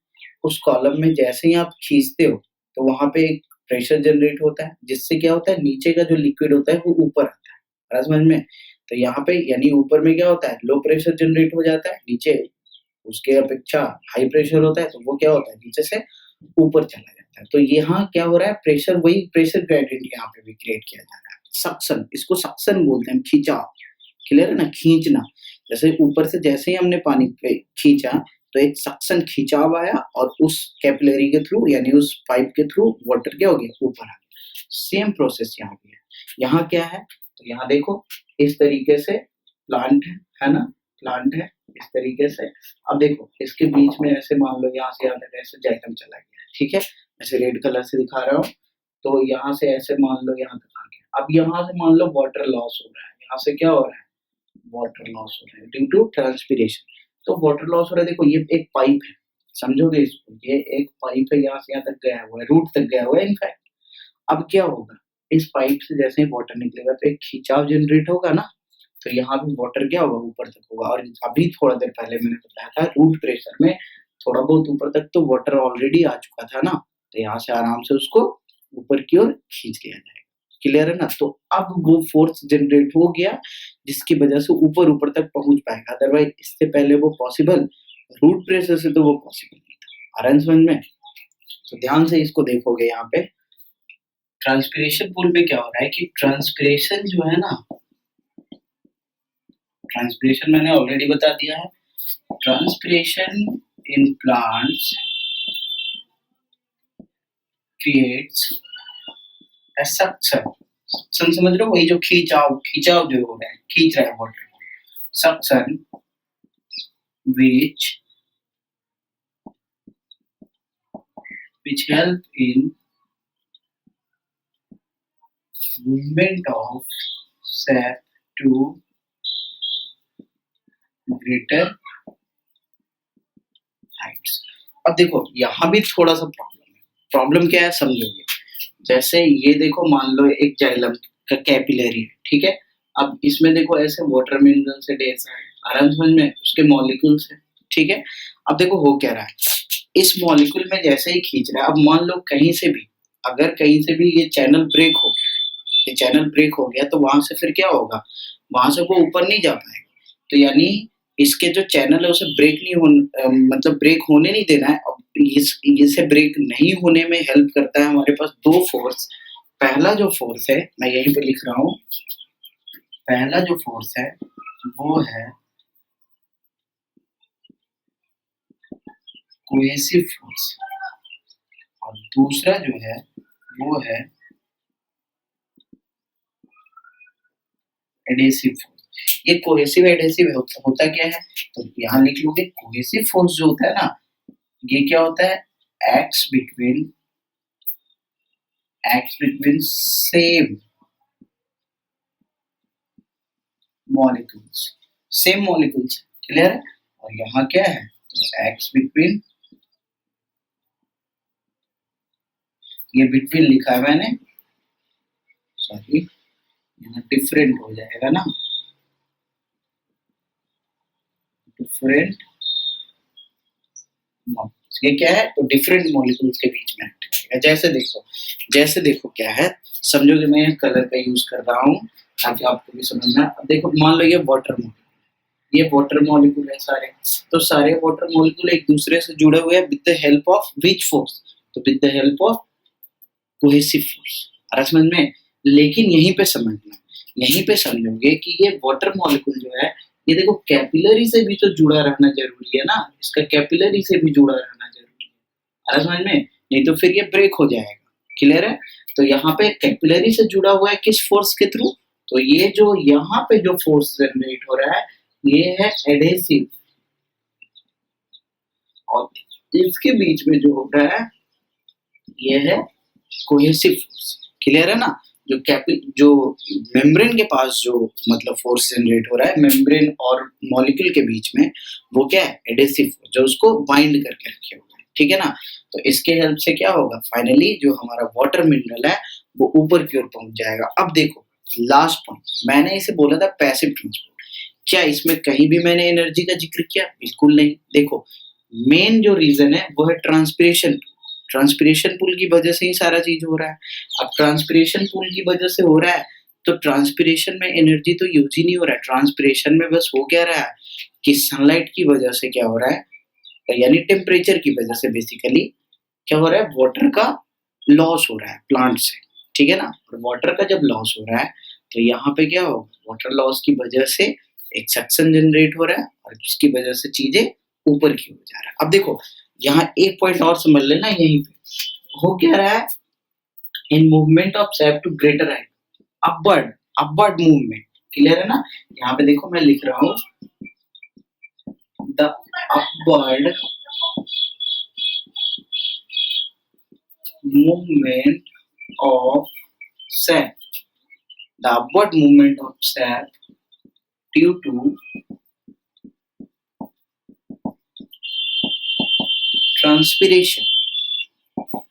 उस कॉलम में जैसे ही आप खींचते हो तो वहां पे एक प्रेशर जनरेट होता है, जिससे क्या होता है नीचे का जो लिक्विड होता है वो ऊपर आता है। आ रहा समझ में? तो यहाँ पे यानी ऊपर में क्या होता है, लो प्रेशर जनरेट हो जाता है, नीचे उसके अपेक्षा हाई प्रेशर होता है तो वो क्या होता है नीचे से ऊपर चला जाता है। तो यहाँ क्या हो रहा है, प्रेशर, वही प्रेशर ग्रेडियंट यहाँ पे भी क्रिएट किया जा रहा है। सक्शन, इसको सक्शन बोलते हैं, खिंचाव। क्लियर है ना? खींचना, जैसे ऊपर से जैसे ही हमने पानी पे खींचा तो एक सक्शन खिंचाव आया और उस कैपिलरी के थ्रू यानी उस पाइप के थ्रू वाटर क्या हो गया, ऊपर आ गया। सेम प्रोसेस यहाँ भी है। यहाँ क्या है, तो यहाँ देखो इस तरीके से प्लांट है ना, प्लांट है इस तरीके से। अब देखो इसके बीच में ऐसे मान लो यहाँ से यहाँ तक ऐसे जाइलम चला गया, ठीक है, ऐसे रेड कलर से दिखा रहा हूँ। तो यहाँ से ऐसे मान लो यहाँ तक आ गया। अब यहाँ से मान लो वाटर लॉस हो रहा है, यहाँ से क्या हो रहा है, वाटर लॉस हो रहा है ड्यू टू ट्रांसपिरेशन। तो वाटर लॉस हो रहा है, देखो ये एक पाइप है, समझोगे इसको, ये एक पाइप है, यहाँ से यहाँ तक गया हुआ है, रूट तक गया हुआ है इनफैक्ट। अब क्या होगा, इस पाइप से जैसे ही वाटर निकलेगा तो एक खिंचाव जनरेट होगा ना, तो यहाँ भी वाटर क्या होगा, ऊपर तक होगा। और अभी थोड़ा देर पहले मैंने बताया था रूट प्रेशर में थोड़ा बहुत ऊपर तक तो वाटर ऑलरेडी आ चुका था ना, तो यहाँ से आराम से उसको ऊपर की ओर खींच लिया जाएगा। क्लियर है ना? तो अब वो फोर्स जनरेट हो गया जिसकी वजह से ऊपर तक पहुंच पाएगा, अदरवाइज इससे पहले वो पॉसिबल रूट प्रेशर से तो वो पॉसिबल नहीं था। आ रहा है समझ में? तो ध्यान से इसको देखोगे यहाँ पे ट्रांसपिरेशन पूल में क्या हो रहा है कि ट्रांसपिरेशन जो है ना, ट्रांसपिरेशन मैंने ऑलरेडी बता दिया है। Transpiration in plants creates a suction. Suction समझ रहे हो? वही जो खींचाव जो हो रहा है, खींच रहा है water. Suction which help in movement of sap to greater heights। अब देखो यहाँ भी थोड़ा सा प्रॉब्लम है। प्रॉब्लम क्या है समझोगे? जैसे ये देखो, मान लो एक जाइलम का कैपिलरी है, ठीक है। अब इसमें देखो ऐसे वाटर मिनरल से ढेर सारे आराम समझ में उसके मॉलिक्यूल्स है, ठीक है। अब देखो हो क्या रहा है, इस मॉलिक्यूल में जैसे ही खींच रहा है, अब मान लो कहीं से भी, अगर कहीं से भी ये चैनल ब्रेक हो गया, ये चैनल ब्रेक हो गया तो वहां से फिर क्या होगा, वहां से वो ऊपर नहीं जा पाएगा। तो यानी इसके जो चैनल है उसे ब्रेक नहीं मतलब ब्रेक होने नहीं देना है। अब इसे ब्रेक नहीं होने में हेल्प करता है हमारे पास दो फोर्स। पहला जो फोर्स है, मैं यहीं पे लिख रहा हूँ, पहला जो फोर्स है वो है कोहेसिव फोर्स, और दूसरा जो है वो है एडेसिव फोर्स। ये कोहेसिव एडेसिव होता क्या है, तो यहाँ लिख लोगे कोहेसिव फोर्स जो होता है ना, ये क्या होता है, acts between same molecules, same molecules, clear है। और यहाँ क्या है, तो एक्ट्स बिटवीन, ये बिटवीन लिखा है मैंने, सॉरी यहाँ डिफरेंट हो जाएगा ना, डिफरेंट, ये क्या है, तो डिफरेंट मॉलिक्यूल्स के बीच में एक्ट करेगा। जैसे देखो क्या है, समझो कि मैं कलर का यूज कर रहा हूँ ताकि आपको भी समझ में। अब देखो मान लो ये वाटर मॉलिक्यूल, ये वाटर मॉलिक्यूल है सारे, तो सारे वाटर मॉलिक्यूल एक दूसरे से जुड़े हुए हैं with the help of which force, तो with the help of cohesive force. आ रहा समझ में? लेकिन यहीं पे समझना, यहीं पे समझोगे कि ये वाटर मॉलिक्यूल जो है, ये देखो कैपिलरी से भी तो जुड़ा रहना जरूरी है ना, इसका कैपिलरी से भी जुड़ा रहना जरूरी है। आ रहा समझ में? नहीं तो फिर ये ब्रेक हो जाएगा, क्लियर है। तो यहाँ पे कैपिलरी से जुड़ा हुआ है किस फोर्स के थ्रू, तो ये जो यहाँ पे जो फोर्स जनरेट हो रहा है ये है एडेसिव, और इसके बीच में जो हो रहा है ये है कोहेसिव फोर्स, क्लियर है ना। जो मेम्ब्रेन के पास जो मतलब फोर्स जनरेट हो रहा है मेम्ब्रेन और मॉलिक्यूल के बीच में, वो क्या है, एडेसिव फोर्स, जो उसको बाइंड करके रखे हुए है, ठीक है ना। तो इसके हेल्प से क्या होगा, फाइनली जो हमारा वाटर मिनरल है वो ऊपर की ओर पहुंच जाएगा। अब देखो लास्ट पॉइंट, मैंने इसे बोला था पैसिव ट्रांसपोर्ट, क्या इसमें कहीं भी मैंने एनर्जी का जिक्र किया? बिल्कुल नहीं। देखो मेन जो रीजन है वो है ट्रांसपिरेशन, ट्रांसपिरेशन पुल की वजह से ही सारा चीज हो रहा है। अब ट्रांसपिरेशन पुल की वजह से हो रहा है तो ट्रांसपिरेशन में एनर्जी तो यूज ही नहीं हो रहा है, ट्रांसपिरेशन में बस हो क्या रहा है कि सनलाइट की वजह से क्या हो रहा है, यानी टेम्परेचर की वजह से बेसिकली क्या हो रहा है, वाटर का लॉस हो रहा है प्लांट से, ठीक है ना। और वाटर का जब लॉस हो रहा है तो यहाँ पे क्या होगा, वाटर लॉस की वजह से एक सक्शन जनरेट हो रहा है और जिसकी वजह से चीजें ऊपर की ओर जा रहा है। अब देखो यहाँ एक पॉइंट और समझ लेना, यहीं पे हो क्या रहा है, in movement of sap to greater height, upward movement, clear है ना। यहाँ पे देखो मैं लिख रहा हूँ the upward movement of sap, the upward movement of sap due to transpiration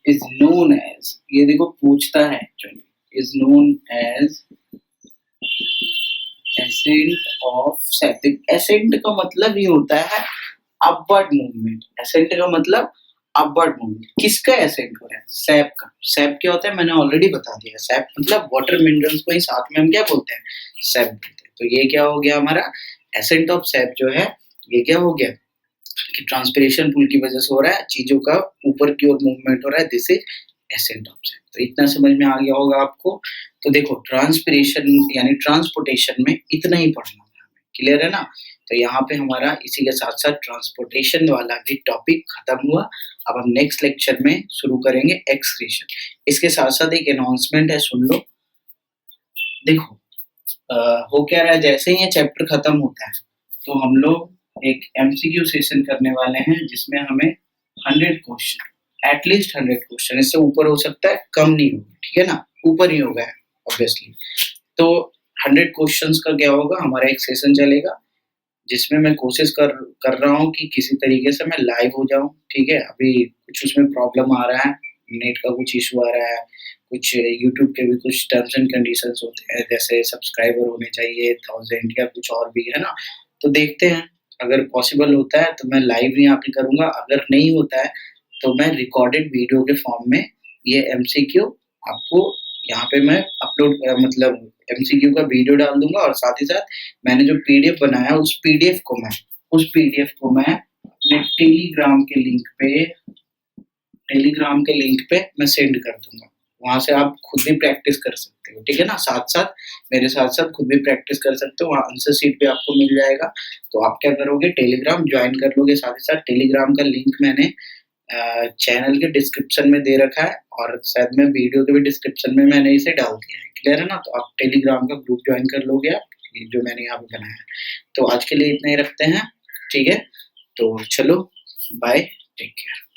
is known as, ये देखो पूछता है actually, is known as ascent of sap। ascent का मतलब ये होता है अपवर्ड मूवमेंट, ascent का मतलब अपवर्ड मूवमेंट। किसका एसेंट हो रहा है, सैप का। सैप क्या होता है मैंने ऑलरेडी बता दिया, सैप मतलब वाटर मिनरल्स को ही साथ में हम क्या बोलते हैं, सैप बोलते हैं। तो ये क्या हो गया हमारा एसेंट ऑफ सैप जो है, ये क्या हो गया, कि ट्रांसपिरेशन पूल की वजह से हो रहा है, चीज़ों का ऊपर की ओर मूवमेंट हो रहा है, दिस इज़ एसेंट ऑब्जेक्ट। तो इतना समझ में आ गया होगा आपको। तो देखो ट्रांसपिरेशन यानी ट्रांसपोर्टेशन में इतना ही पढ़ना था हमें, क्लियर है ना? तो यहाँ पे हमारा इसी के साथ-साथ ट्रांसपोर्टेशन वाला भी टॉपिक खत्म हुआ। अब हम नेक्स्ट लेक्चर में शुरू करेंगे एक्सक्रीशन। इसके साथ-साथ एक अनाउंसमेंट है, सुन लो। देखो हो क्या रहा है, जैसे ही ये चैप्टर खत्म होता है, तो हम लोग एक एमसीक्यू सेशन करने वाले हैं जिसमें हमें 100 क्वेश्चन, एटलीस्ट 100 क्वेश्चन, इससे ऊपर हो सकता है, कम नहीं होगा, ठीक है ना? ऊपर ही होगा ऑब्वियसली। तो 100 क्वेश्चंस का क्या होगा, हमारा एक सेशन चलेगा जिसमें मैं कोशिश कर रहा हूँ कि किसी तरीके से मैं लाइव हो जाऊँ, ठीक है? अभी कुछ उसमें प्रॉब्लम आ रहा है, नेट का कुछ इश्यू आ रहा है, कुछ यूट्यूब के भी कुछ टर्म्स एंड कंडीशंस होते हैं, जैसे सब्सक्राइबर होने चाहिए 1000 या कुछ और भी, है ना? तो देखते हैं, अगर पॉसिबल होता है तो मैं लाइव ही आके करूँगा, अगर नहीं होता है तो मैं रिकॉर्डेड वीडियो के फॉर्म में ये एमसीक्यू आपको यहाँ पे मैं अपलोड मतलब एमसीक्यू का वीडियो डाल दूँगा, और साथ ही साथ मैंने जो पीडीएफ बनाया उस पीडीएफ को मैं अपने टेलीग्राम के लिंक पे मैं सेंड कर दूँगा। वहाँ से आप खुद भी प्रैक्टिस कर सकते हो, ठीक है ना? साथ-साथ मेरे साथ-साथ खुद भी प्रैक्टिस कर सकते हो, वहाँ आंसर शीट भी आपको मिल जाएगा। तो आप क्या करोगे, टेलीग्राम जॉइन कर लोगे, साथ ही साथ टेलीग्राम का लिंक मैंने चैनल के डिस्क्रिप्शन में दे रखा है, और शायद मैं वीडियो के भी डिस्क्रिप्शन में मैंने इसे डाल दिया है, क्लियर है ना? तो आप टेलीग्राम का ग्रुप जॉइन कर लोगे आप, ये जो मैंने यहाँ पे बनाया है। तो आज के लिए इतना ही रखते हैं, ठीक है? तो चलो बाय, टेक केयर।